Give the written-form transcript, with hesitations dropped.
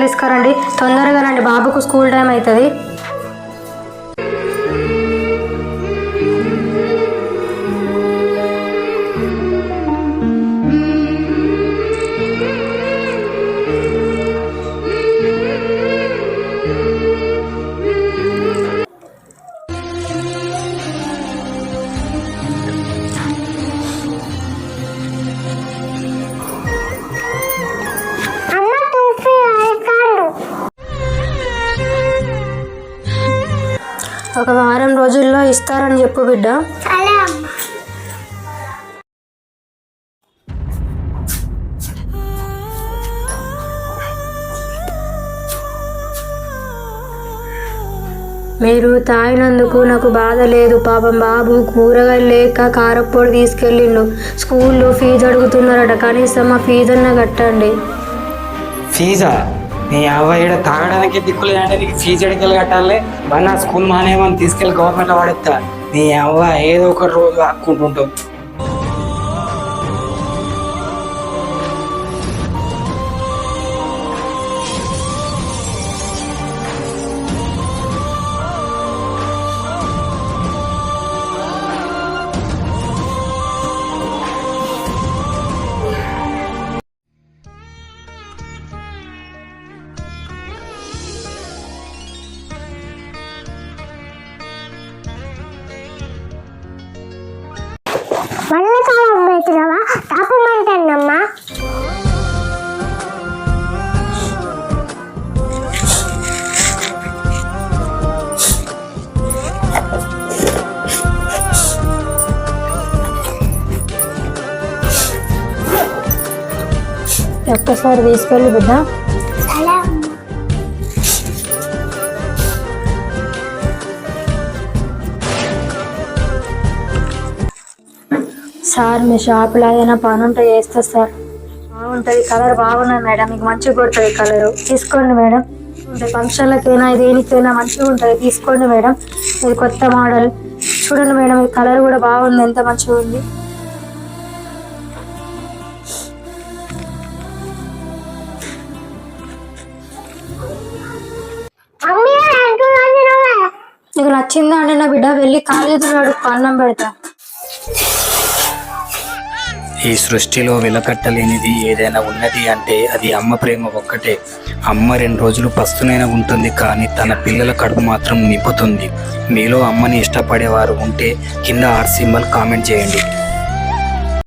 Bottle తీసుకురండి తొందరగా రండి, బాబుకు స్కూల్ టైం అవుతుంది. ఒక వారం రోజుల్లో ఇస్తారని చెప్పు బిడ్డ. మీరు తాగినందుకు నాకు బాధ లేదు. పాపం బాబు కూరగాయలు లేక కారప్పొడి తీసుకెళ్ళిండు. స్కూల్లో ఫీజు అడుగుతున్నారట, కనీసం మా ఫీజు అన్నా కట్టండి. ఫీజా? నీ అవ్వడ తాగడానికి దిక్కులేదంటే నీకు ఫీజు ఎడికెళ్ళి కట్టాలి. మరి నా స్కూల్ మానేమని తీసుకెళ్ళి గవర్నమెంట్లో పడేస్తా. నీ అవ్వ ఏదో ఒక రోజు ఆక్కుంటుంటావు. తాపమంటానమ్మా. ఒక్కసారి తీసుకెళ్ళి బిడ్డ. సార్ మీ షాప్లో ఏదైనా పని ఉంటే చేస్తా సార్. బాగుంటుంది, కలర్ బాగున్నది మేడం, మీకు మంచిగా కొడుతుంది కలరు. తీసుకోండి మేడం. ఫంక్షన్లకైనా దేనికైనా మంచిగా ఉంటుంది, తీసుకోండి మేడం. ఇది కొత్త మోడల్ చూడండి మేడం, ఈ కలర్ కూడా బాగుంది, ఎంత మంచిగా ఉంది. నీకు నచ్చిందా అండి నా బిడ్డ? వెళ్ళి కాలేజీలో అడుగు, అన్నం పెడతా. ఈ సృష్టిలో వెలకట్టలేనిది ఏదైనా ఉన్నది అంటే అది అమ్మ ప్రేమ ఒక్కటే. అమ్మ 2 రోజులు పస్తునైనా ఉంటుంది, కానీ తన పిల్లల కడుపు మాత్రం నింపుతుంది. మీలో అమ్మని ఇష్టపడేవారు ఉంటే కింద హార్ట్ సింబల్ కామెంట్ చేయండి.